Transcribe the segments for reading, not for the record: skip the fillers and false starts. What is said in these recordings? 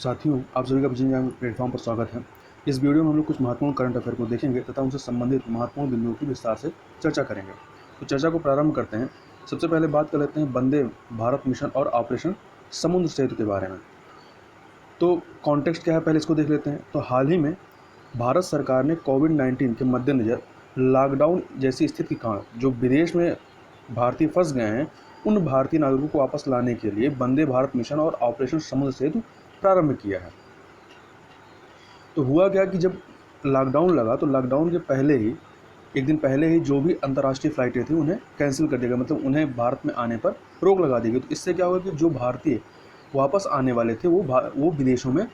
साथियों, आप सभी का विजन ज्ञान प्लेटफॉर्म पर स्वागत है। इस वीडियो में हम लोग कुछ महत्वपूर्ण करंट अफेयर को देखेंगे तथा उनसे संबंधित महत्वपूर्ण बिंदुओं की विस्तार से चर्चा करेंगे। तो चर्चा को प्रारंभ करते हैं। सबसे पहले बात कर लेते हैं वंदे भारत मिशन और ऑपरेशन समुद्र सेतु के बारे में। तो कॉन्टेक्स्ट क्या है, पहले इसको देख लेते हैं। तो हाल ही में भारत सरकार ने कोविड-19 के मद्देनज़र लॉकडाउन जैसी स्थिति के कारण जो विदेश में भारतीय फंस गए हैं, उन भारतीय नागरिकों को वापस लाने के लिए वंदे भारत मिशन और ऑपरेशन समुद्र सेतु प्रारंभ किया है। तो हुआ क्या कि जब लॉकडाउन लगा तो लॉकडाउन के पहले ही, एक दिन पहले ही जो भी अंतर्राष्ट्रीय फ़्लाइटें थी उन्हें कैंसिल कर दिया गया, मतलब उन्हें भारत में आने पर रोक लगा दी गई। तो इससे क्या हुआ कि जो भारतीय वापस आने वाले थे वो विदेशों में,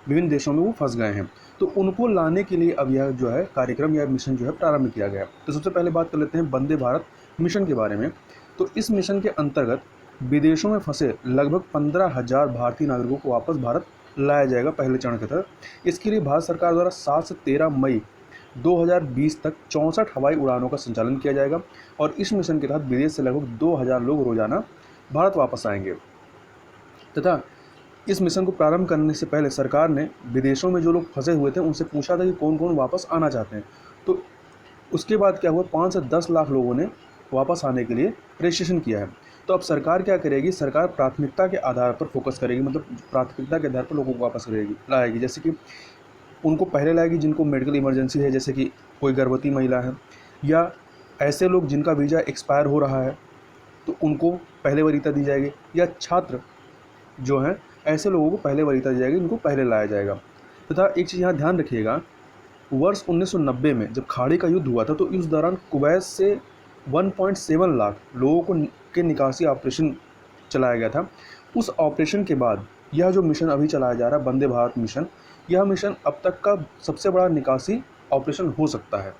विभिन्न देशों में वो फंस गए हैं। तो उनको लाने के लिए अब यह जो है कार्यक्रम या मिशन जो है प्रारंभ किया गया। तो सबसे पहले बात कर लेते हैं वंदे भारत मिशन के बारे में। तो इस मिशन के अंतर्गत विदेशों में फंसे लगभग 15,000 भारतीय नागरिकों को वापस भारत लाया जाएगा पहले चरण के तहत। इसके लिए भारत सरकार द्वारा 7 से 13 मई 2020 तक 64 हवाई उड़ानों का संचालन किया जाएगा और इस मिशन के तहत विदेश से लगभग 2,000 लोग रोजाना भारत वापस आएंगे। तथा इस मिशन को प्रारंभ करने से पहले सरकार ने विदेशों में जो लोग फंसे हुए थे उनसे पूछा था कि कौन कौन वापस आना चाहते हैं। तो उसके बाद क्या हुआ, 5 से 10 लाख लोगों ने वापस आने के लिए रजिस्ट्रेशन किया है। तो अब सरकार क्या करेगी, सरकार प्राथमिकता के आधार पर फोकस करेगी, मतलब प्राथमिकता के आधार पर लोगों को वापस लाएगी। जैसे कि उनको पहले लाएगी जिनको मेडिकल इमरजेंसी है, जैसे कि कोई गर्भवती महिला है या ऐसे लोग जिनका वीज़ा एक्सपायर हो रहा है तो उनको पहले वरीयता दी जाएगी, या छात्र जो हैं ऐसे लोगों को पहले वरीयता दी जाएगी, उनको पहले लाया जाएगा। तथा एक चीज़ यहाँ ध्यान रखिएगा, वर्ष 1990 में जब खाड़ी का युद्ध हुआ था तो उस दौरान कुवैत से 1.7 लाख लोगों के निकासी ऑपरेशन चलाया गया था। उस ऑपरेशन के बाद यह जो मिशन अभी चलाया जा रहा है वंदे भारत मिशन, यह मिशन अब तक का सबसे बड़ा निकासी ऑपरेशन हो सकता है।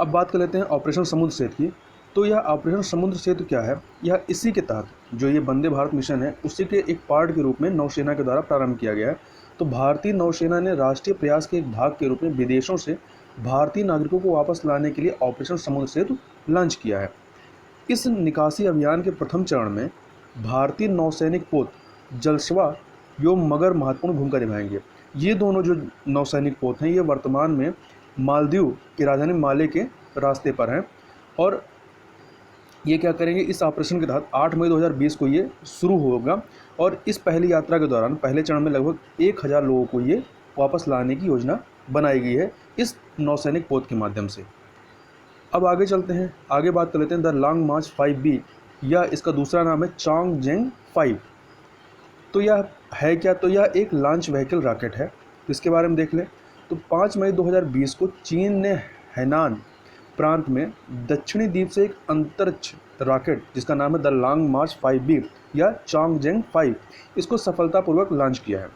अब बात कर लेते हैं ऑपरेशन समुद्र सेतु की। तो यह ऑपरेशन समुद्र सेतु क्या है, यह इसी के तहत जो ये वंदे भारत मिशन है उसी के एक पार्ट के रूप में नौसेना के द्वारा प्रारंभ किया गया है। तो भारतीय नौसेना ने राष्ट्रीय प्रयास के एक भाग के रूप में विदेशों से भारतीय नागरिकों को वापस लाने के लिए ऑपरेशन समुद्र सेतु लॉन्च किया है। इस निकासी अभियान के प्रथम चरण में भारतीय नौसैनिक पोत जलस्वा एवं मगर महत्वपूर्ण भूमिका निभाएंगे। ये दोनों जो नौसैनिक पोत हैं ये वर्तमान में मालदीव की राजधानी माले के रास्ते पर हैं और ये क्या करेंगे, इस ऑपरेशन के तहत 8 मई 2020 को ये शुरू होगा और इस पहली यात्रा के दौरान पहले चरण में लगभग 1,000 लोगों को ये वापस लाने की योजना बनाई गई है इस नौसैनिक पोत के माध्यम से। अब आगे चलते हैं, आगे बात कर लेते हैं द लॉन्ग मार्च 5B, या इसका दूसरा नाम है चॉन्गजेंग 5। तो यह है क्या, तो यह एक लॉन्च व्हीकल रॉकेट है। तो इसके बारे में देख लें। तो 5 मई 2020 को चीन ने हैनान प्रांत में दक्षिणी द्वीप से एक अंतरिक्ष रॉकेट जिसका नाम है द लॉन्ग मार्च 5B या चॉन्गजेंग 5, इसको सफलतापूर्वक लॉन्च किया है।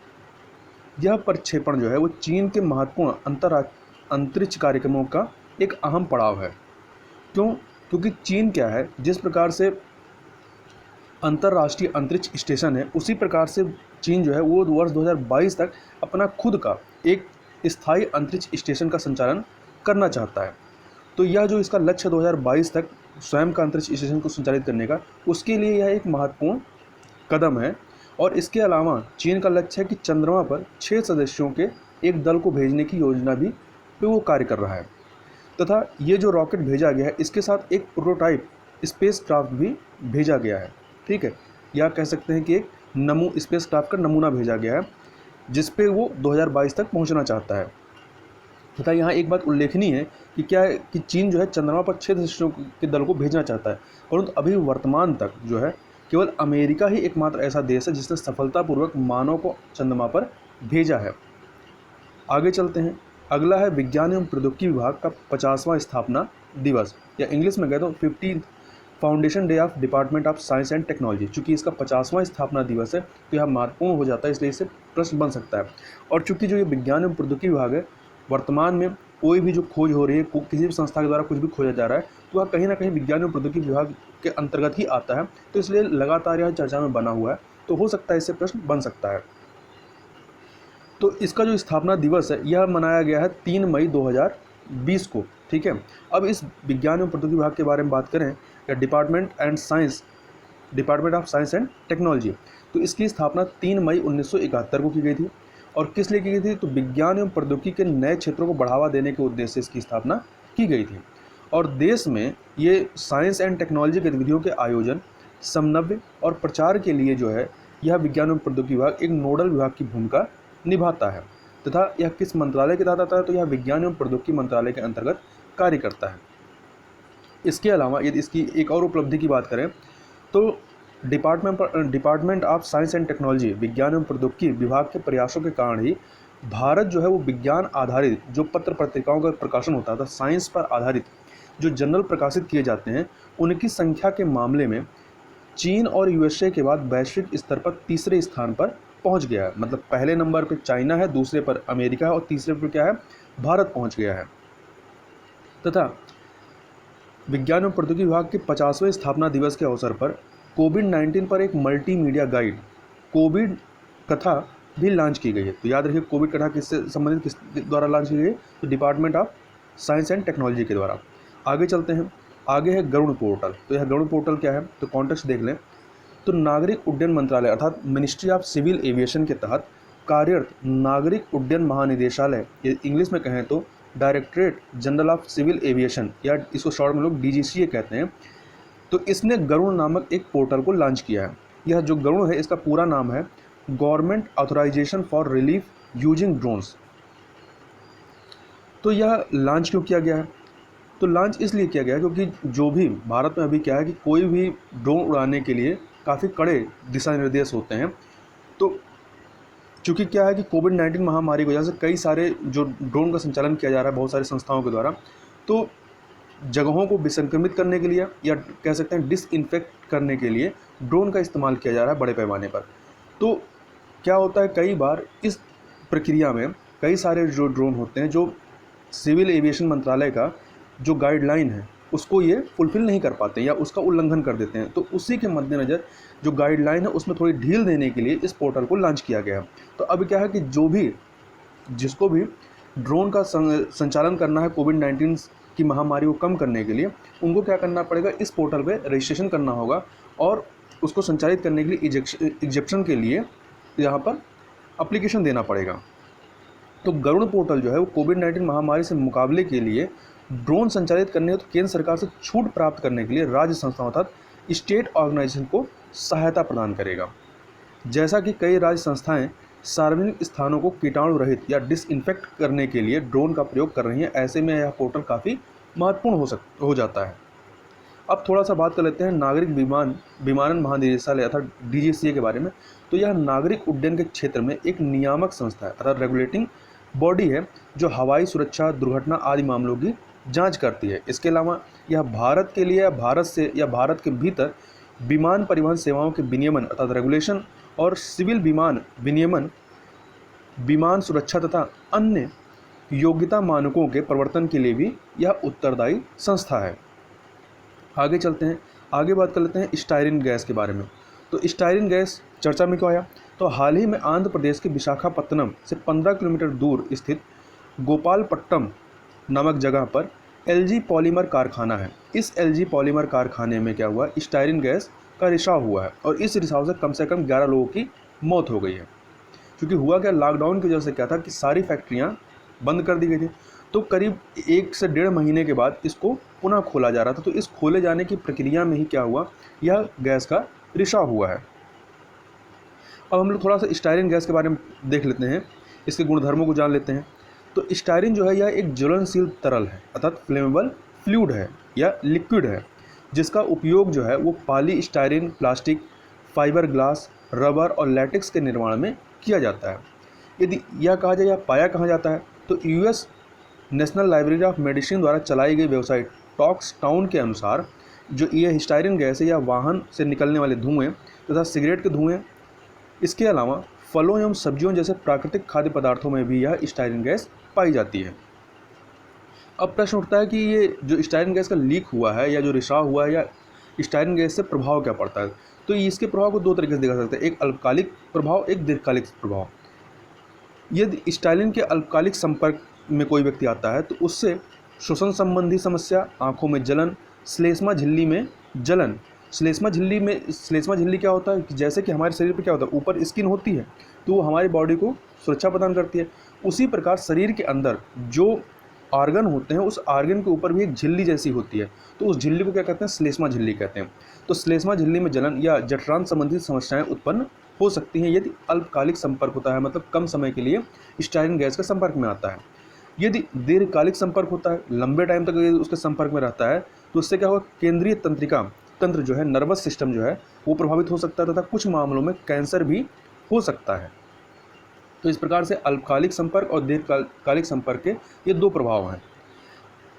यह प्रक्षेपण जो है वो चीन के महत्वपूर्ण अंतरिक्ष कार्यक्रमों का एक अहम पड़ाव है। क्यों? क्योंकि चीन क्या है, जिस प्रकार से अंतर्राष्ट्रीय अंतरिक्ष स्टेशन है उसी प्रकार से चीन जो है वो वर्ष 2022 तक अपना खुद का एक स्थायी अंतरिक्ष स्टेशन का संचालन करना चाहता है। तो यह जो इसका लक्ष्य 2022 तक स्वयं का अंतरिक्ष स्टेशन को संचालित करने का, उसके लिए यह एक महत्वपूर्ण कदम है। और इसके अलावा चीन का लक्ष्य है कि चंद्रमा पर 6 सदस्यों के एक दल को भेजने की योजना भी पे वो कार्य कर रहा है। तथा ये जो रॉकेट भेजा गया है इसके साथ एक प्रोटोटाइप स्पेस क्राफ्ट भी भेजा गया है, ठीक है, या कह सकते हैं कि एक स्पेस क्राफ्ट का नमूना भेजा गया है जिस पे वो 2022 तक पहुंचना चाहता है। तथा यहाँ एक बात उल्लेखनीय है कि क्या है कि चीन जो है चंद्रमा पर 6 सदस्यों के दल को भेजना चाहता है, परंतु अभी वर्तमान तक जो है केवल अमेरिका ही एकमात्र ऐसा देश है जिसने सफलतापूर्वक मानव को चंद्रमा पर भेजा है। आगे चलते हैं, अगला है विज्ञान एवं प्रौद्योगिकी विभाग का 50वां स्थापना दिवस, या इंग्लिश में कह दो 15th foundation day of department of science and technology. चूँकि इसका 50वां स्थापना दिवस है तो यह महत्वपूर्ण हो जाता है, इसलिए इससे प्रश्न बन सकता है। और चूँकि जो ये विज्ञान एवं प्रौद्योगिकी विभाग है, वर्तमान में कोई भी जो खोज हो रही है, किसी भी संस्था के द्वारा कुछ भी खोजा जा रहा है तो वह कहीं ना कहीं विज्ञान एवं प्रौद्योगिकी विभाग के अंतर्गत ही आता है, तो इसलिए लगातार यह चर्चा में बना हुआ है, तो हो सकता है इससे प्रश्न बन सकता है। तो इसका जो स्थापना दिवस है यह मनाया गया है 3 मई 2020 को, ठीक है। अब इस विज्ञान एवं प्रौद्योगिकी विभाग के बारे में बात करें या department of science and technology, तो इसकी स्थापना 3 मई 1971 को की गई थी। और किस लिए की गई थी? तो विज्ञान एवं प्रौद्योगिकी के नए क्षेत्रों को बढ़ावा देने के उद्देश्य से इसकी स्थापना की गई थी। और देश में ये साइंस एंड टेक्नोलॉजी गतिविधियों के आयोजन, समन्वय और प्रचार के लिए जो है यह विज्ञान एवं प्रौद्योगिकी विभाग एक नोडल विभाग की भूमिका निभाता है तथा यह किस मंत्रालय के तहत आता है? तो यह विज्ञान एवं प्रौद्योगिकी मंत्रालय के अंतर्गत कार्य करता है। इसके अलावा यदि इसकी एक और उपलब्धि की बात करें तो department of science and technology, विज्ञान एवं प्रौद्योगिकी विभाग के प्रयासों के कारण ही भारत जो है वो विज्ञान आधारित जो पत्र पत्रिकाओं का प्रकाशन होता था, साइंस पर आधारित जो जर्नल प्रकाशित किए जाते हैं, उनकी संख्या के मामले में चीन और यूएसए के बाद वैश्विक स्तर पर तीसरे स्थान पर पहुंच गया है। मतलब पहले नंबर पर चाइना है, दूसरे पर अमेरिका है और तीसरे पर क्या है? भारत पहुंच गया है। तथा विज्ञान एवं प्रौद्योगिकी विभाग के 50वें स्थापना दिवस के अवसर पर कोविड-19 पर एक मल्टीमीडिया गाइड कोविड कथा भी लॉन्च की गई है। तो याद रखिए, कोविड कथा किससे संबंधित, किस द्वारा लॉन्च की गई है? तो department of science and technology के द्वारा। आगे चलते हैं, आगे है गरुड़ पोर्टल। तो यह गरुड़ पोर्टल क्या है? तो कॉन्टेक्स्ट देख लें तो नागरिक उड्डयन मंत्रालय अर्थात मिनिस्ट्री ऑफ सिविल एविएशन के तहत कार्यरत नागरिक उड्डयन महानिदेशालय, ये इंग्लिश में कहें तो directorate general of civil aviation, या इसको शॉर्ट में लोग DGCA कहते हैं। तो इसने गरुड़ नामक एक पोर्टल को लॉन्च किया है। यह जो गरुड़ है इसका पूरा नाम है government authorisation for relief using drones. तो यह लॉन्च क्यों किया गया है? तो लॉन्च इसलिए किया गया है क्योंकि जो भी भारत में अभी क्या है कि कोई भी ड्रोन उड़ाने के लिए काफ़ी कड़े दिशा निर्देश होते हैं। तो चूँकि क्या है कि कोविड-19 महामारी की वजह से कई सारे जो ड्रोन का संचालन किया जा रहा है बहुत सारी संस्थाओं के द्वारा, तो जगहों को विसंक्रमित करने के लिए या कह सकते हैं डिसइंफेक्ट करने के लिए ड्रोन का इस्तेमाल किया जा रहा है बड़े पैमाने पर। तो क्या होता है, कई बार इस प्रक्रिया में कई सारे जो ड्रोन होते हैं जो सिविल एविएशन मंत्रालय का जो गाइडलाइन है उसको ये फुलफ़िल नहीं कर पाते या उसका उल्लंघन कर देते हैं। तो उसी के मद्देनज़र जो गाइडलाइन है उसमें थोड़ी ढील देने के लिए इस पोर्टल को लॉन्च किया गया है। तो अब क्या है कि जिसको भी ड्रोन का संचालन करना है कोविड-19 की महामारी को कम करने के लिए, उनको क्या करना पड़ेगा? इस पोर्टल पे रजिस्ट्रेशन करना होगा और उसको संचालित करने के लिए एग्जेप्शन के लिए यहाँ पर एप्लीकेशन देना पड़ेगा। तो गरुड़ पोर्टल जो है वो कोविड-19 महामारी से मुकाबले के लिए ड्रोन संचालित करने तो केंद्र सरकार से छूट प्राप्त करने के लिए राज्य संस्थाओं अर्थात स्टेट ऑर्गेनाइजेशन को सहायता प्रदान करेगा। जैसा कि कई राज्य संस्थाएं सार्वजनिक स्थानों को कीटाणु रहित या डिसइंफेक्ट करने के लिए ड्रोन का प्रयोग कर रही हैं, ऐसे में यह पोर्टल काफ़ी महत्वपूर्ण हो जाता है। अब थोड़ा सा बात कर लेते हैं नागरिक विमानन महानिदेशालय अर्थात DGCA के बारे में। तो यह नागरिक उड्डयन के क्षेत्र में एक नियामक संस्था है अर्थात रेगुलेटिंग बॉडी है जो हवाई सुरक्षा, दुर्घटना आदि मामलों की जांच करती है। इसके अलावा यह भारत के लिए भारत के भीतर विमान परिवहन सेवाओं के विनियमन अर्थात रेगुलेशन और सिविल विमान विनियमन, विमान सुरक्षा तथा अन्य योग्यता मानकों के प्रवर्तन के लिए भी यह उत्तरदायी संस्था है। आगे चलते हैं, आगे बात कर लेते हैं स्टायरिन गैस के बारे में। तो स्टायरिन गैस चर्चा में क्यों आया? तो हाल ही में आंध्र प्रदेश के विशाखापत्तनम से 15 किलोमीटर दूर स्थित गोपालपट्टम नामक जगह पर LG पॉलीमर कारखाना है। इस LG पॉलीमर कारखाने में क्या हुआ? स्टायरिन गैस का रिसाव हुआ है और इस रिसाव से कम 11 लोगों की मौत हो गई है। क्योंकि हुआ क्या, लॉकडाउन की वजह से क्या था कि सारी फैक्ट्रियाँ बंद कर दी गई थी। तो करीब 1 से 1.5 महीने के बाद इसको पुनः खोला जा रहा था। तो इस खोले जाने की प्रक्रिया में ही क्या हुआ, यह गैस का रिसाव हुआ है। अब हम लोग थोड़ा सा स्टायरिन गैस के बारे में देख लेते हैं, इसके गुणधर्मों को जान लेते हैं। तो स्टायरिन जो है यह एक ज्वलनशील तरल है अर्थात फ्लेमेबल फ्लूइड है या लिक्विड है, जिसका उपयोग जो है वो पॉलीस्टायरिन, प्लास्टिक, फाइबर ग्लास, रबर और लैटेक्स के निर्माण में किया जाता है। यदि यह कहा जाए यह पाया कहाँ जाता है, तो US national library of medicine द्वारा चलाई गई वेबसाइट टॉक्स टाउन के अनुसार जो यह स्टायरिन गैस है या वाहन से निकलने वाले धुएँ तथा सिगरेट के धुएँ, इसके अलावा फलों एवं सब्जियों जैसे प्राकृतिक खाद्य पदार्थों में भी यह स्टायरिन गैस पाई जाती है। अब प्रश्न उठता है कि ये जो स्टायरिन गैस का लीक हुआ है या जो रिसाव हुआ है या स्टायरिन गैस से प्रभाव क्या पड़ता है। तो इसके प्रभाव को 2 तरीके से देखा सकते हैं, एक अल्पकालिक प्रभाव, एक दीर्घकालिक प्रभाव। यदि स्टायरिन के अल्पकालिक संपर्क में कोई व्यक्ति आता है तो उससे श्वसन संबंधी समस्या, आँखों में जलन, श्लेष्मा झिल्ली में जलन, श्लेष्मा झिल्ली क्या होता है कि जैसे कि हमारे शरीर पर क्या होता है, ऊपर स्किन होती है तो वो हमारी बॉडी को सुरक्षा प्रदान करती है। उसी प्रकार शरीर के अंदर जो ऑर्गन होते हैं उस ऑर्गन के ऊपर भी एक झिल्ली जैसी होती है, तो उस झिल्ली को क्या कहते हैं, श्लेष्मा झिल्ली कहते हैं। तो श्लेष्मा झिल्ली में जलन या जठरांत संबंधित समस्याएं उत्पन्न हो सकती हैं यदि अल्पकालिक संपर्क होता है, मतलब कम समय के लिए स्टायरिन गैस के संपर्क में आता है। यदि दीर्घकालिक संपर्क होता है, लंबे टाइम तक यदि उसके संपर्क में रहता है, तो उससे क्या होगा, केंद्रीय तंत्रिका तंत्र जो है, नर्वस सिस्टम जो है वो प्रभावित हो सकता है तथा कुछ मामलों में कैंसर भी हो सकता है। तो इस प्रकार से अल्पकालिक संपर्क और दीर्घकालिक संपर्क के ये दो प्रभाव हैं।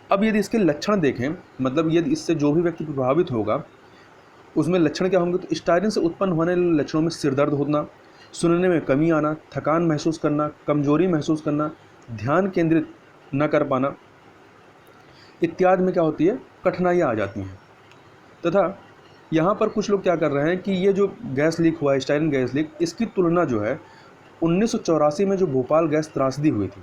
अब यदि इसके लक्षण देखें, मतलब यदि इससे जो भी व्यक्ति प्रभावित होगा उसमें लक्षण क्या होंगे, तो स्टायरिन से उत्पन्न होने वाले लक्षणों में सिर दर्द होना, सुनने में कमी आना, थकान महसूस करना, कमजोरी महसूस करना, ध्यान केंद्रित न कर पाना इत्यादि में क्या होती है, कठिनाइयाँ आ जाती हैं। तथा यहाँ पर कुछ लोग क्या कर रहे हैं कि ये जो गैस लीक हुआ है, स्टायरिन गैस लीक, इसकी तुलना जो है 1984 में जो भोपाल गैस त्रासदी हुई थी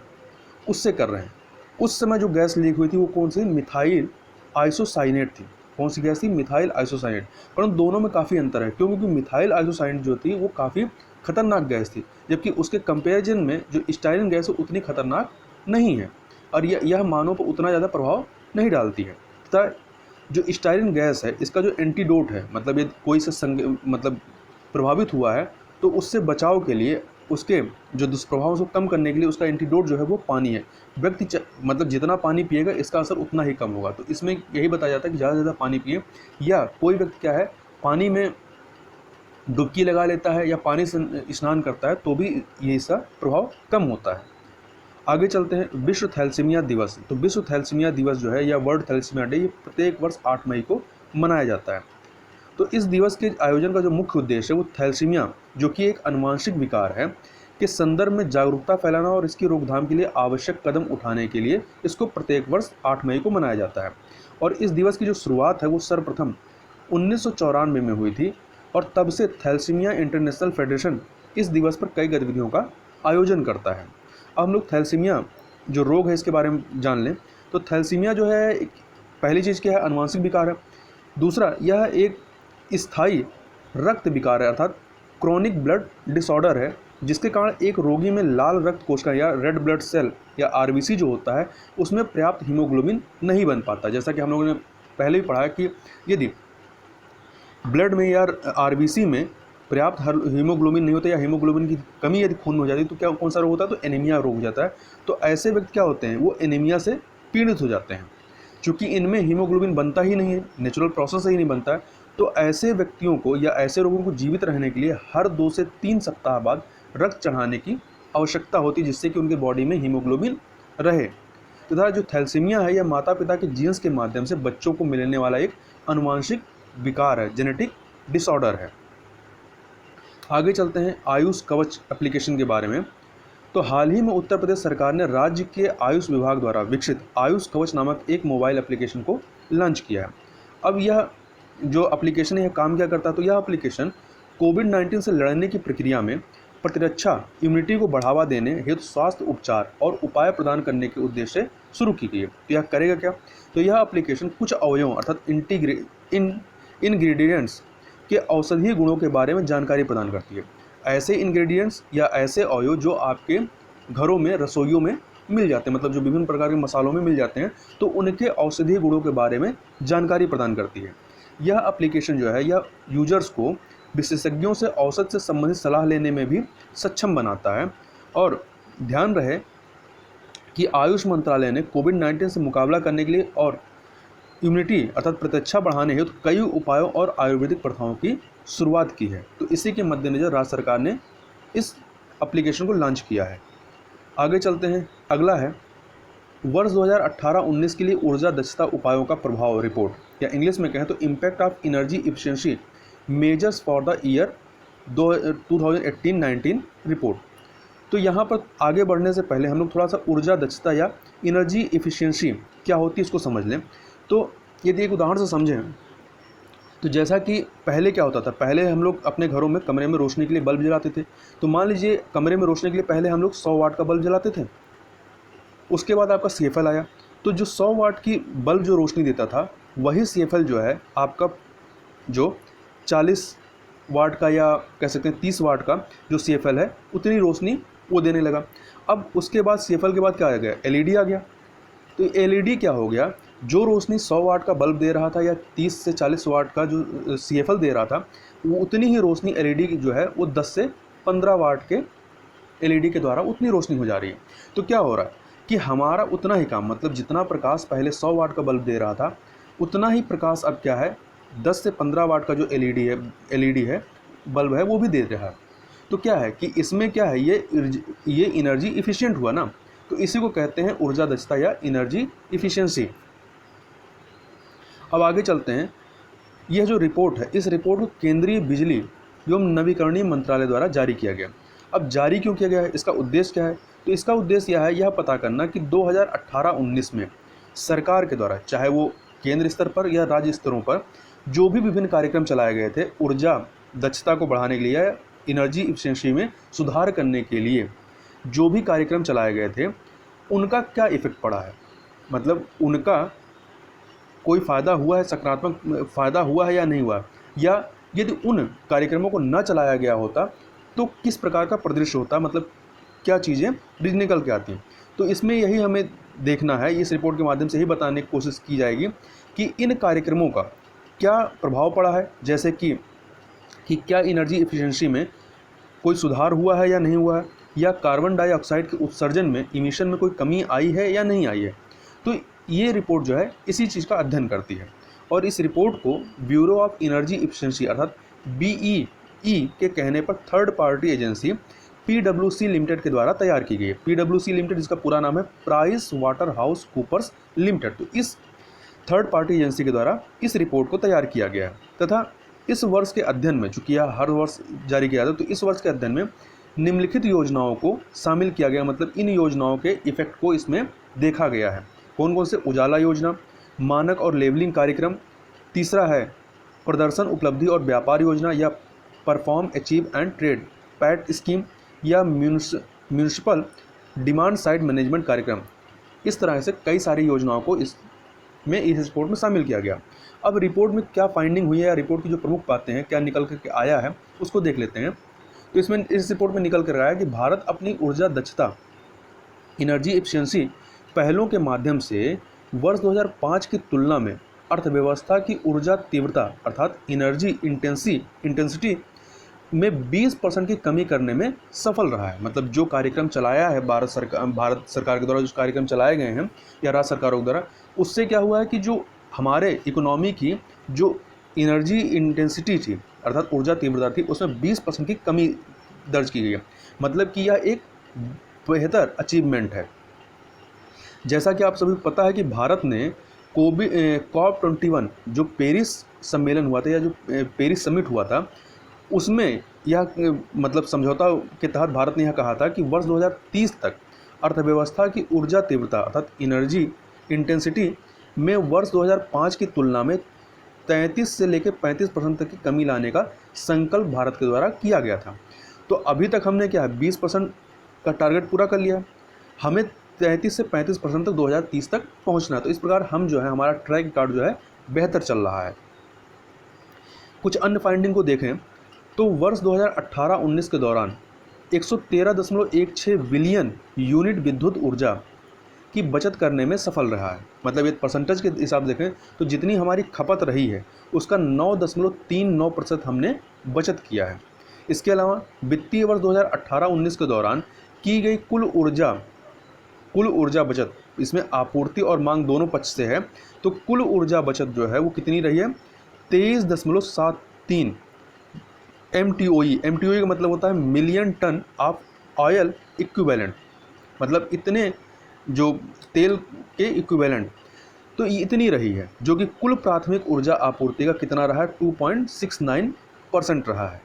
उससे कर रहे हैं। उस समय जो गैस लीक हुई थी वो कौन सी, मिथाइल आइसोसाइनेट थी। कौन सी गैस थी, मिथाइल आइसोसाइनेट। परंतु दोनों में काफ़ी अंतर है, क्योंकि मिथाइल आइसोसाइनेट जो थी वो काफ़ी खतरनाक गैस थी, जबकि उसके कंपेरिजन में जो स्टायरिन गैस है उतनी खतरनाक नहीं है और यह मानव पर उतना ज़्यादा प्रभाव नहीं डालती है। तथा जो स्टायरिन गैस है इसका जो एंटीडोट है, मतलब यदि कोई से मतलब प्रभावित हुआ है तो उससे बचाव के लिए, उसके जो दुष्प्रभावों को कम करने के लिए उसका एंटीडोट जो है वो पानी है। व्यक्ति मतलब जितना पानी पिएगा इसका असर उतना ही कम होगा। तो इसमें यही बताया जाता है कि ज़्यादा से ज़्यादा पानी पिए, या कोई व्यक्ति क्या है पानी में डुबकी लगा लेता है या पानी से स्नान करता है तो भी ये इसका प्रभाव कम होता है। आगे चलते हैं, विश्व थैलेसीमिया दिवस। तो विश्व थैलेसीमिया दिवस जो है या वर्ल्ड थैलेसीमिया डे, ये प्रत्येक वर्ष 8 मई को मनाया जाता है। तो इस दिवस के आयोजन का जो मुख्य उद्देश्य है वो थैलेसीमिया, जो कि एक आनुवंशिक विकार है, के संदर्भ में जागरूकता फैलाना और इसकी रोकथाम के लिए आवश्यक कदम उठाने के लिए इसको प्रत्येक वर्ष 8 मई को मनाया जाता है। और इस दिवस की जो शुरुआत है वो सर्वप्रथम 1994 में हुई थी और तब से थैलेसीमिया इंटरनेशनल फेडरेशन इस दिवस पर कई गतिविधियों का आयोजन करता है। अब हम लोग थैलेसीमिया जो रोग है इसके बारे में जान लें। तो थैलेसीमिया जो है, पहली चीज़ क्या है, आनुवंशिक विकार है। दूसरा, यह एक स्थायी रक्त विकार है, अर्थात क्रोनिक ब्लड डिसऑर्डर है, जिसके कारण एक रोगी में लाल रक्त कोशिका या रेड ब्लड सेल या आरबीसी जो होता है उसमें पर्याप्त हीमोग्लोबिन नहीं बन पाता। जैसा कि हम लोगों ने पहले भी पढ़ा है कि यदि ब्लड में या आरबीसी में पर्याप्त हीमोग्लोबिन नहीं होता या हीमोग्लोबिन की कमी यदि खून में हो जाती है तो क्या कौन सा रोग होता है, तो एनीमिया रोग हो जाता है। तो ऐसे व्यक्ति क्या होते हैं, वो एनीमिया से पीड़ित हो जाते हैं, क्योंकि इनमें हीमोग्लोबिन बनता ही नहीं है, नेचुरल प्रोसेस से ही नहीं बनता है। तो ऐसे व्यक्तियों को या ऐसे रोगों को जीवित रहने के लिए हर 2 से 3 सप्ताह बाद रक्त चढ़ाने की आवश्यकता होती है, जिससे कि उनके बॉडी में हीमोग्लोबिन रहे। तथा जो थैलेसीमिया है यह माता पिता के जीन्स के माध्यम से बच्चों को मिलने वाला एक आनुवंशिक विकार है, जेनेटिक डिसऑर्डर है। आगे चलते हैं आयुष कवच एप्लीकेशन के बारे में। तो हाल ही में उत्तर प्रदेश सरकार ने राज्य के आयुष विभाग द्वारा विकसित आयुष कवच नामक एक मोबाइल एप्लीकेशन को लॉन्च किया है। अब यह जो एप्लीकेशन है यह काम क्या करता है, तो यह एप्लीकेशन कोविड-19 से लड़ने की प्रक्रिया में प्रतिरक्षा इम्यूनिटी को बढ़ावा देने हेतु स्वास्थ्य उपचार और उपाय प्रदान करने के उद्देश्य से शुरू की गई है। तो यह करेगा क्या, तो यह एप्लीकेशन कुछ अवयवों अर्थात इंग्रेडिएंट्स के औषधीय गुणों के बारे में जानकारी प्रदान करती है। ऐसे इंग्रेडिएंट्स या ऐसे अवयव जो आपके घरों में रसोइयों में मिल जाते हैं, मतलब जो विभिन्न प्रकार के मसालों में मिल जाते हैं, तो उनके औषधीय गुणों के बारे में जानकारी प्रदान करती है। यह एप्लीकेशन जो है यह यूजर्स को विशेषज्ञों से औषध से संबंधित सलाह लेने में भी सक्षम बनाता है। और ध्यान रहे कि आयुष मंत्रालय ने कोविड-19 से मुकाबला करने के लिए और इम्यूनिटी अर्थात प्रतिरक्षा बढ़ाने हेतु कई उपायों और आयुर्वेदिक प्रथाओं की शुरुआत की है। तो इसी के मद्देनज़र राज्य सरकार ने इस एप्लीकेशन को लॉन्च किया है। आगे चलते हैं, अगला है वर्ष 2018-19 के लिए ऊर्जा दक्षता उपायों का प्रभाव रिपोर्ट, या इंग्लिश में कहें तो impact of energy efficiency measures for the year 2018-19 report. तो यहाँ पर आगे बढ़ने से पहले हम लोग थोड़ा सा ऊर्जा दक्षता या एनर्जी इफिशिएंसी क्या होती है इसको समझ लें। तो यदि एक उदाहरण से समझें तो जैसा कि पहले क्या होता था, पहले हम लोग अपने घरों में कमरे में रोशनी के लिए बल्ब जलाते थे। तो मान लीजिए कमरे में रोशनी के लिए पहले हम लोग 100 वाट का बल्ब जलाते थे। उसके बाद आपका CFL आया, तो जो 100 वाट की बल्ब जो रोशनी देता था वही CFL जो है आपका जो 40 वाट का या कह सकते हैं 30 वाट का जो CFL है उतनी रोशनी वो देने लगा। अब उसके बाद CFL के बाद क्या आ गया, LED आ गया। तो LED क्या हो गया, जो रोशनी 100 वाट का बल्ब दे रहा था या 30 से 40 वाट का जो CFL दे रहा था, वो उतनी ही रोशनी LED जो है वो 10 से 15 वाट के LED के द्वारा उतनी रोशनी हो जा रही है। तो क्या हो रहा है कि हमारा उतना ही काम, मतलब जितना प्रकाश पहले 100 वाट का बल्ब दे रहा था उतना ही प्रकाश अब क्या है 10 से 15 वाट का जो LED है बल्ब है वो भी दे रहा है। तो क्या है कि इसमें क्या है, ये एनर्जी इफिशिएंट हुआ ना, तो इसी को कहते हैं ऊर्जा दक्षता या एनर्जी इफिशिएंसी। अब आगे चलते हैं। यह जो रिपोर्ट है, इस रिपोर्ट को केंद्रीय बिजली एवं नवीकरणीय मंत्रालय द्वारा जारी किया गया। अब जारी क्यों किया गया है, इसका उद्देश्य क्या है, तो इसका उद्देश्य यह है यह पता करना कि 2018-19 में सरकार के द्वारा, चाहे वो केंद्र स्तर पर या राज्य स्तरों पर, जो भी विभिन्न कार्यक्रम चलाए गए थे ऊर्जा दक्षता को बढ़ाने के लिए, एनर्जी इफिशिएंसी में सुधार करने के लिए जो भी कार्यक्रम चलाए गए थे उनका क्या इफेक्ट पड़ा है, मतलब उनका कोई फ़ायदा हुआ है, सकारात्मक फ़ायदा हुआ है या नहीं हुआ, या यदि उन कार्यक्रमों को न चलाया गया होता तो किस प्रकार का परिदृश्य होता, मतलब क्या चीज़ें निकल के आती हैं। तो इसमें यही हमें देखना है, इस रिपोर्ट के माध्यम से ही बताने की कोशिश की जाएगी कि इन कार्यक्रमों का क्या प्रभाव पड़ा है, जैसे कि क्या एनर्जी एफिशिएंसी में कोई सुधार हुआ है या नहीं हुआ है, या कार्बन डाइऑक्साइड के उत्सर्जन में, इमिशन में कोई कमी आई है या नहीं आई है। तो ये रिपोर्ट जो है इसी चीज़ का अध्ययन करती है, और इस रिपोर्ट को ब्यूरो ऑफ एनर्जी एफिशिएंसी अर्थात BEE के कहने पर third party agency PwC limited के द्वारा तैयार की गई है। PwC लिमिटेड, इसका पूरा नाम है Price Water House Coopers Limited. तो इस थर्ड पार्टी एजेंसी के द्वारा इस रिपोर्ट को तैयार किया गया है, तथा इस वर्ष के अध्ययन में, चूँकि यह हर वर्ष जारी किया जाता है, तो इस वर्ष के अध्ययन में निम्नलिखित योजनाओं को शामिल किया गया, मतलब इन योजनाओं के इफेक्ट को इसमें देखा गया है। कौन कौन से, उजाला योजना, मानक और लेबलिंग कार्यक्रम, तीसरा है प्रदर्शन उपलब्धि और व्यापार योजना या perform achieve and trade PAT scheme, या म्यूनिसिपल डिमांड साइड मैनेजमेंट कार्यक्रम। इस तरह से कई सारी योजनाओं को इस रिपोर्ट में शामिल किया गया। अब रिपोर्ट में क्या फाइंडिंग हुई है, या रिपोर्ट की जो प्रमुख बातें हैं, क्या निकल करके आया है, उसको देख लेते हैं। तो इसमें इस रिपोर्ट में निकल कर आया कि भारत अपनी ऊर्जा दक्षता एनर्जी एफिशिएंसी पहलों के माध्यम से वर्ष 2005 की तुलना में अर्थव्यवस्था की ऊर्जा तीव्रता अर्थात एनर्जी इंटेंसिटी में 20% की कमी करने में सफल रहा है। मतलब जो कार्यक्रम चलाया है भारत सरकार के द्वारा, जो कार्यक्रम चलाए गए हैं या राज्य सरकारों द्वारा, उससे क्या हुआ है कि जो हमारे इकोनॉमी की जो एनर्जी इंटेंसिटी थी अर्थात ऊर्जा तीव्रता थी, उसमें 20% की कमी दर्ज की गई है। मतलब कि यह एक बेहतर अचीवमेंट है। जैसा कि आप सभी को पता है कि भारत ने COP21 जो पेरिस सम्मेलन हुआ था, या जो पेरिस समिट हुआ था, उसमें यह मतलब समझौता के तहत भारत ने यह कहा था कि वर्ष 2030 तक अर्थव्यवस्था की ऊर्जा तीव्रता अर्थात एनर्जी इंटेंसिटी में वर्ष 2005 की तुलना में 33 से लेकर 35% तक की कमी लाने का संकल्प भारत के द्वारा किया गया था। तो अभी तक हमने क्या है 20% का टारगेट पूरा कर लिया, हमें 33 से 35% तक 2030 तक पहुंचना है। तो इस प्रकार हम जो है, हमारा ट्रैक रिकॉर्ड जो है बेहतर चल रहा है। कुछ अन्य फाइंडिंग को देखें तो वर्ष 2018-19 के दौरान 113.16 बिलियन यूनिट विद्युत ऊर्जा की बचत करने में सफल रहा है। मतलब ये परसेंटेज के हिसाब से देखें तो जितनी हमारी खपत रही है उसका 9.39% हमने बचत किया है। इसके अलावा वित्तीय वर्ष 2018-19 के दौरान की गई कुल ऊर्जा बचत, इसमें आपूर्ति और मांग दोनों पक्ष से है, तो कुल ऊर्जा बचत जो है वो कितनी रही है 23.73 MTOE। MTOE का मतलब होता है million ton of oil equivalent, मतलब इतने जो तेल के इक्विवेलेंट, तो ये इतनी रही है, जो कि कुल प्राथमिक ऊर्जा आपूर्ति का कितना रहा है 2.69% रहा है।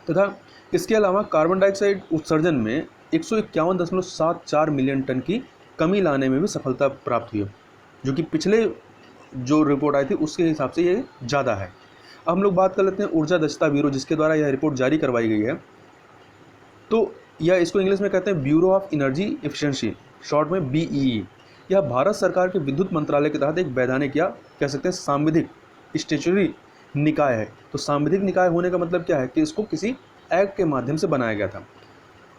तथा इसके अलावा कार्बन डाइऑक्साइड उत्सर्जन में 151.74 मिलियन टन की कमी लाने में भी सफलता प्राप्त हुई, जो कि पिछले जो रिपोर्ट आई थी उसके हिसाब से ये ज़्यादा है। अब हम लोग बात कर लेते हैं ऊर्जा दक्षता ब्यूरो, जिसके द्वारा यह रिपोर्ट जारी करवाई गई है। तो यह इसको इंग्लिश में कहते हैं bureau of energy efficiency, short में BEE। यह भारत सरकार के विद्युत मंत्रालय के तहत एक वैधानिक या कह सकते हैं सांविधिक स्टैट्यूटरी निकाय है। तो सांविधिक निकाय होने का मतलब क्या है कि इसको किसी एक्ट के माध्यम से बनाया गया था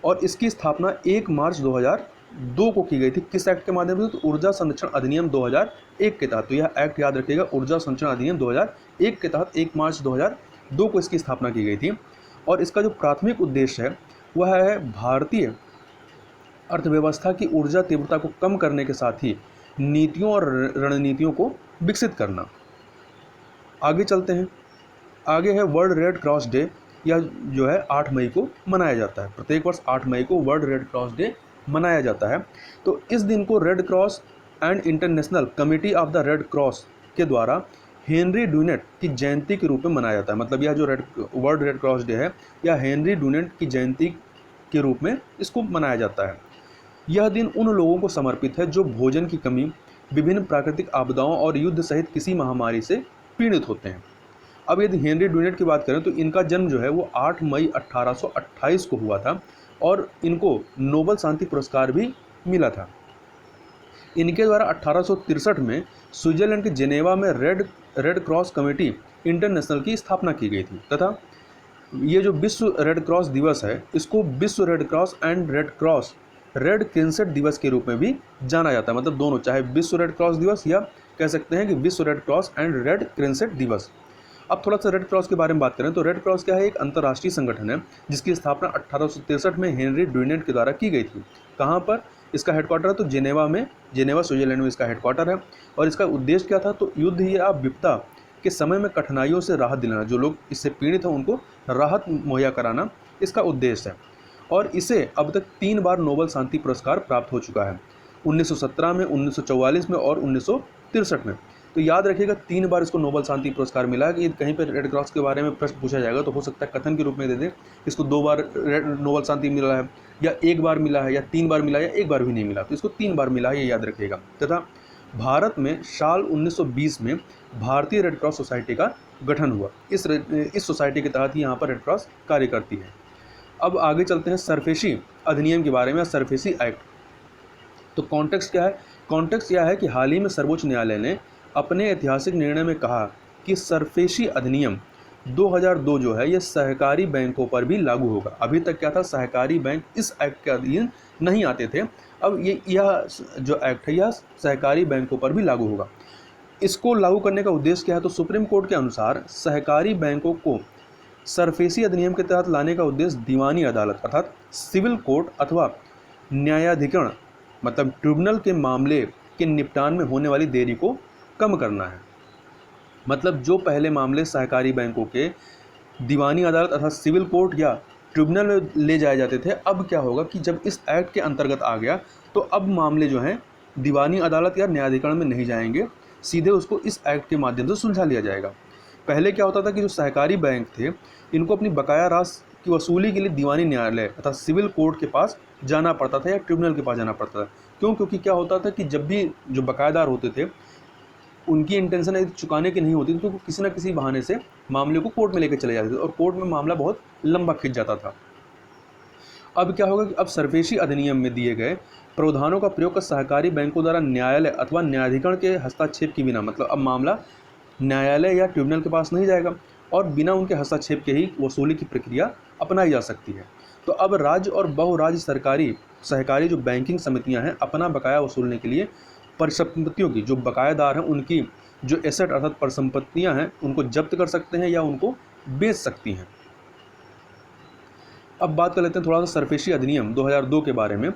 और इसकी स्थापना 1 मार्च 2002 को की गई थी। किस एक्ट के माध्यम से? तो ऊर्जा संरक्षण अधिनियम 2001 के तहत। तो यह एक्ट याद रखिएगा, ऊर्जा संरक्षण अधिनियम 2001 के तहत 1 मार्च 2002 को इसकी स्थापना की गई थी। और इसका जो प्राथमिक उद्देश्य है वह है भारतीय अर्थव्यवस्था की ऊर्जा तीव्रता को कम करने के साथ ही नीतियों और रणनीतियों को विकसित करना। आगे चलते हैं। आगे है वर्ल्ड रेड क्रॉस डे। यह जो है 8 मई को मनाया जाता है। प्रत्येक वर्ष 8 मई को वर्ल्ड रेड क्रॉस डे मनाया जाता है। तो इस दिन को red cross and international committee of the red cross के द्वारा हेनरी ड्यूनेट की जयंती के रूप में मनाया जाता है। मतलब यह जो वर्ल्ड रेड क्रॉस डे है, यह हेनरी ड्यूनेट की जयंती के रूप में इसको मनाया जाता है। यह दिन उन लोगों को समर्पित है जो भोजन की कमी, विभिन्न प्राकृतिक आपदाओं और युद्ध सहित किसी महामारी से पीड़ित होते हैं। अब यदि हेनरी ड्यूनेट की बात करें तो इनका जन्म जो है वो 8 मई 1828 को हुआ था और इनको नोबेल शांति पुरस्कार भी मिला था। इनके द्वारा 1863 में स्विट्जरलैंड के जेनेवा में रेड क्रॉस कमेटी इंटरनेशनल की स्थापना की गई थी तथा ये जो विश्व रेड क्रॉस दिवस है इसको विश्व red cross and red crescent दिवस के रूप में भी जाना जाता है। मतलब दोनों, चाहे विश्व रेड क्रॉस दिवस या कह सकते हैं कि विश्व red cross and red crescent दिवस। अब थोड़ा सा रेड क्रॉस के बारे में बात करें तो रेड क्रॉस क्या है? एक अंतर्राष्ट्रीय संगठन है जिसकी स्थापना 1863 में हेनरी ड्यूनेट के द्वारा की गई थी। कहाँ पर इसका हेडक्वार्टर है? तो जेनेवा में, जेनेवा स्विट्जरलैंड में इसका हेडक्वार्टर है। और इसका उद्देश्य क्या था? तो युद्ध या विपदा के समय में कठिनाइयों से राहत दिलाना, जो लोग इससे पीड़ित हैं उनको राहत मुहैया कराना इसका उद्देश्य है। और इसे अब तक 3 बार नोबेल शांति पुरस्कार प्राप्त हो चुका है, 1917 में, 1944 में और 1963 में। तो याद रखिएगा 3 बार इसको नोबेल शांति पुरस्कार मिला है। कि कहीं पर रेड क्रॉस के बारे में प्रश्न पूछा जाएगा तो हो सकता है कथन के रूप में दे दें, इसको 2 बार नोबेल शांति मिला है या 1 बार मिला है या 3 बार मिला है या 1 बार भी नहीं मिला। तो इसको 3 बार मिला है, ये याद रखिएगा। तथा भारत में साल 1920 में भारतीय रेड क्रॉस सोसाइटी का गठन हुआ। इस सोसाइटी के तहत ही यहाँ पर रेड क्रॉस कार्य करती है। अब आगे चलते हैं सरफेसी अधिनियम के बारे में, सरफेसी एक्ट। तो कॉन्टेक्स्ट क्या है? कॉन्टेक्स्ट यह है कि हाल ही में सर्वोच्च न्यायालय ने अपने ऐतिहासिक निर्णय में कहा कि सरफेसी अधिनियम 2002 जो है ये सहकारी बैंकों पर भी लागू होगा। अभी तक क्या था? सहकारी बैंक इस एक्ट के अधीन नहीं आते थे। अब यह जो एक्ट है यह सहकारी बैंकों पर भी लागू होगा। इसको लागू करने का उद्देश्य क्या है? तो सुप्रीम कोर्ट के अनुसार सहकारी बैंकों को सरफेसी अधिनियम के तहत लाने का उद्देश्य दीवानी अदालत अर्थात सिविल कोर्ट अथवा न्यायाधिकरण मतलब ट्रिब्यूनल के मामले के निपटान में होने वाली देरी को कम करना है। मतलब जो पहले मामले सहकारी बैंकों के दीवानी अदालत अर्थात सिविल कोर्ट या ट्रिब्यूनल में ले जाए जाते थे, अब क्या होगा कि जब इस एक्ट के अंतर्गत आ गया तो अब मामले जो हैं दीवानी अदालत या न्यायाधिकरण में नहीं जाएंगे, सीधे उसको इस एक्ट के माध्यम से सुलझा लिया जाएगा। पहले क्या होता था कि जो सहकारी बैंक थे इनको अपनी बकाया राशि की वसूली के लिए दीवानी न्यायालय अर्थात सिविल कोर्ट के पास जाना पड़ता था या ट्रिब्यूनल के पास जाना पड़ता था। क्यों? क्योंकि क्या होता था कि जब भी जो बकायेदार होते थे उनकी इंटेंशन यदि चुकाने की नहीं होती थी तो वो किसी न किसी बहाने से मामले को कोर्ट में लेकर चले जाते थे और कोर्ट में मामला बहुत लंबा खिंच जाता था। अब क्या होगा कि अब सरफेसी अधिनियम में दिए गए प्रावधानों का प्रयोग कर सहकारी बैंकों द्वारा न्यायालय अथवा न्यायाधिकरण के हस्तक्षेप के बिना, मतलब अब मामला न्यायालय या ट्रिब्यूनल के पास नहीं जाएगा और बिना उनके हस्तक्षेप के ही वसूली की प्रक्रिया अपनाई जा सकती है। तो अब राज्य और बहुराज्य सरकारी सहकारी जो बैंकिंग समितियां हैं अपना बकाया वसूलने के लिए परिसंपत्तियों की, जो बकायेदार हैं उनकी जो एसेट अर्थात परिसंपत्तियां हैं उनको जब्त कर सकते हैं या उनको बेच सकती हैं। अब बात कर लेते हैं थोड़ा सा सरफेसी अधिनियम 2002 के बारे में।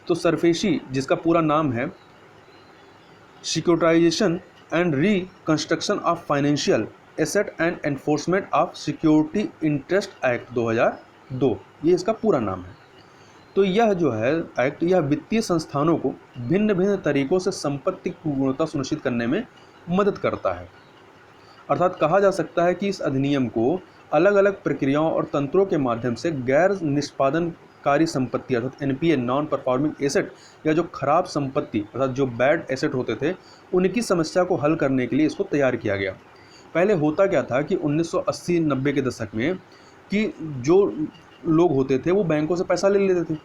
तो सरफेसी जिसका पूरा नाम है securitisation and reconstruction of financial asset and enforcement of security interest act 2002, ये इसका पूरा नाम है। तो यह जो है एक्ट यह वित्तीय संस्थानों को भिन्न भिन्न तरीकों से संपत्ति की गुणवत्ता सुनिश्चित करने में मदद करता है। अर्थात कहा जा सकता है कि इस अधिनियम को अलग अलग प्रक्रियाओं और तंत्रों के माध्यम से गैर निष्पादनकारी संपत्ति अर्थात एनपीए नॉन परफॉर्मिंग एसेट या जो खराब संपत्ति अर्थात जो बैड एसेट होते थे उनकी समस्या को हल करने के लिए इसको तैयार किया गया। पहले होता क्या था कि 1980-90 के दशक में कि जो लोग होते थे वो बैंकों से पैसा ले लेते थे,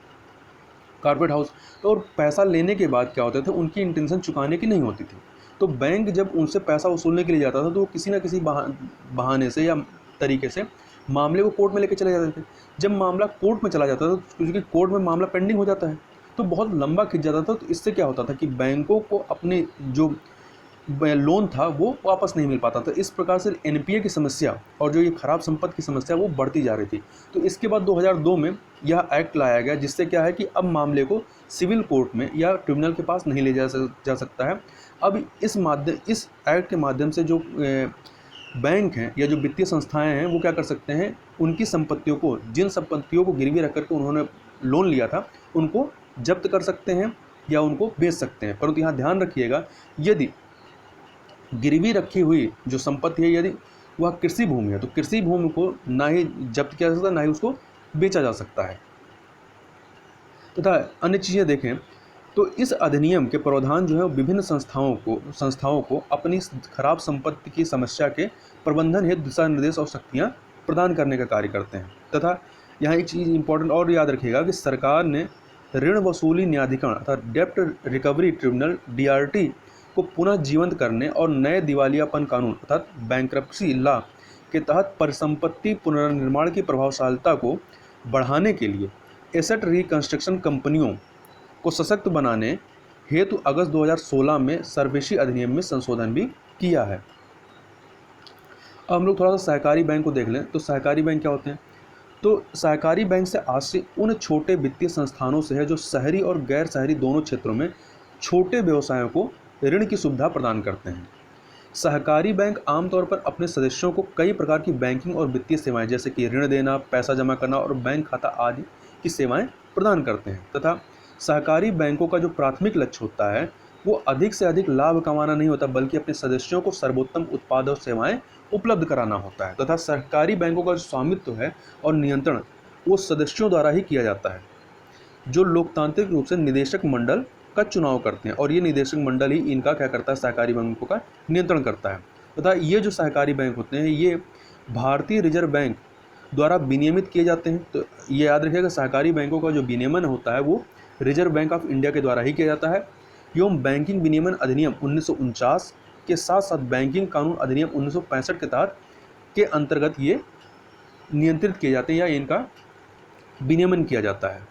कॉर्पोरेट हाउस, तो और पैसा लेने के बाद क्या होता था उनकी इंटेंशन चुकाने की नहीं होती थी। तो बैंक जब उनसे पैसा वसूलने के लिए जाता था तो वो किसी न किसी बहाने से या तरीके से मामले को कोर्ट में लेके चले जाते थे। जब मामला कोर्ट में चला जाता था, क्योंकि कोर्ट में मामला पेंडिंग हो जाता है, तो बहुत लंबा खिंच जाता था। तो इससे क्या होता था कि बैंकों को अपने जो लोन था वो वापस नहीं मिल पाता था। इस प्रकार से एनपीए की समस्या और जो ये खराब संपत्ति की समस्या वो बढ़ती जा रही थी। तो इसके बाद 2002 में यह एक्ट लाया गया, जिससे क्या है कि अब मामले को सिविल कोर्ट में या ट्रिब्यूनल के पास नहीं ले जा सकता है। अब इस एक्ट के माध्यम से जो बैंक हैं या जो वित्तीय संस्थाएं हैं वो क्या कर सकते हैं, उनकी संपत्तियों को, जिन संपत्तियों को गिरवी रख करके उन्होंने लोन लिया था, उनको जब्त कर सकते हैं या उनको बेच सकते हैं। परंतु यहाँ ध्यान रखिएगा, यदि गिरवी रखी हुई जो संपत्ति है यदि वह कृषि भूमि है तो कृषि भूमि को ना ही जब्त किया जा सकता, ना ही उसको बेचा जा सकता है। तथा अन्य चीज़ें देखें तो इस अधिनियम के प्रावधान जो है विभिन्न संस्थाओं को अपनी खराब संपत्ति की समस्या के प्रबंधन हेतु दिशा निर्देश और शक्तियाँ प्रदान करने का कार्य करते हैं। तथा यहाँ एक चीज़ इंपॉर्टेंट और याद रखिएगा कि सरकार ने ऋण वसूली न्यायाधिकरण अर्थात डेप्ट रिकवरी ट्रिब्यूनल DRT को पुनः जीवंत करने और नए दिवालियापन कानून अर्थात बैंक्रप्सी लॉ के तहत परिसंपत्ति पुनर्निर्माण की प्रभावशीलता को बढ़ाने के लिए एसेट रिकंस्ट्रक्शन कंपनियों को सशक्त बनाने हेतु अगस्त 2016 में सर्वेशी अधिनियम में संशोधन भी किया है। अब हम लोग थोड़ा सा सहकारी बैंक को देख लें। तो सहकारी बैंक क्या होते हैं? तो सहकारी बैंक से आज से उन छोटे वित्तीय संस्थानों से है जो शहरी और गैर शहरी दोनों क्षेत्रों में छोटे व्यवसायों को ऋण की सुविधा प्रदान करते हैं। सहकारी बैंक आमतौर पर अपने सदस्यों को कई प्रकार की बैंकिंग और वित्तीय सेवाएं जैसे कि ऋण देना, पैसा जमा करना और बैंक खाता आदि की सेवाएं प्रदान करते हैं। तथा सहकारी बैंकों का जो प्राथमिक लक्ष्य होता है वो अधिक से अधिक लाभ कमाना नहीं होता, बल्कि अपने सदस्यों को सर्वोत्तम उत्पाद और सेवाएं उपलब्ध कराना होता है। तथा सहकारी बैंकों का जो स्वामित्व है और नियंत्रण वो सदस्यों द्वारा ही किया जाता है, जो लोकतांत्रिक रूप से निदेशक मंडल का चुनाव करते हैं, और ये निदेशक मंडल ही इनका क्या करता है, सहकारी बैंकों का नियंत्रण करता है। तथा ये जो सहकारी बैंक होते हैं ये भारतीय रिजर्व बैंक द्वारा विनियमित किए जाते हैं। तो ये याद रखिएगा, सहकारी बैंकों का जो विनियमन होता है वो रिजर्व बैंक ऑफ इंडिया के द्वारा ही किया जाता है। एवं बैंकिंग विनियमन अधिनियम 1949 के साथ साथ बैंकिंग कानून अधिनियम 1965 के तहत के अंतर्गत ये नियंत्रित किए जाते हैं या इनका विनियमन किया जाता है।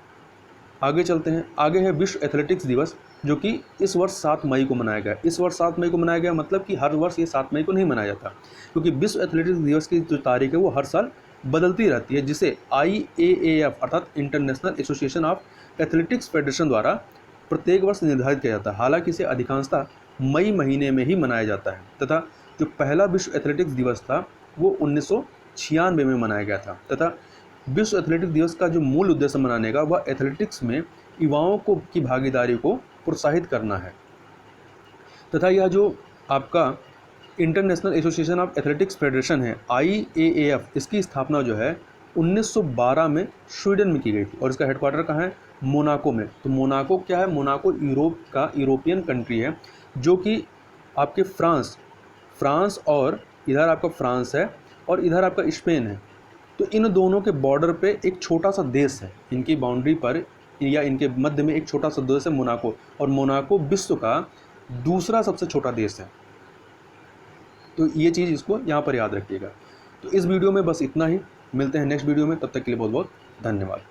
आगे चलते हैं। आगे है विश्व एथलेटिक्स दिवस, जो कि इस वर्ष 7 मई को मनाया गया। इस वर्ष 7 मई को मनाया गया मतलब कि हर वर्ष ये 7 मई को नहीं मनाया जाता, क्योंकि विश्व एथलेटिक्स दिवस की जो तारीख है वो हर साल बदलती रहती है, जिसे IAAF अर्थात international association of athletics federation द्वारा प्रत्येक वर्ष निर्धारित किया जाता है। हालांकि इसे अधिकांशतः मई महीने में ही मनाया जाता है। तथा जो पहला विश्व एथलेटिक्स दिवस था वो 1996 में मनाया गया था। तथा विश्व एथलेटिक्स दिवस का जो मूल उद्देश्य मनाने का वह एथलेटिक्स में युवाओं को की भागीदारी को प्रोत्साहित करना है। तथा यह जो आपका international association of athletics federation है IAAF, इसकी स्थापना जो है 1912 में स्वीडन में की गई थी और इसका हेडक्वार्टर कहाँ है, मोनाको में। तो मोनाको क्या है, मोनाको यूरोपियन कंट्री है, जो कि आपके फ्रांस और इधर आपका फ्रांस है और इधर आपका स्पेन है। तो इन दोनों के बॉर्डर पे एक छोटा सा देश है, इनकी बाउंड्री पर या इनके मध्य में एक छोटा सा देश है मोनाको, और मोनाको विश्व का दूसरा सबसे छोटा देश है। तो ये चीज़ इसको यहाँ पर याद रखिएगा। तो इस वीडियो में बस इतना ही, मिलते हैं नेक्स्ट वीडियो में, तब तक के लिए बहुत बहुत धन्यवाद।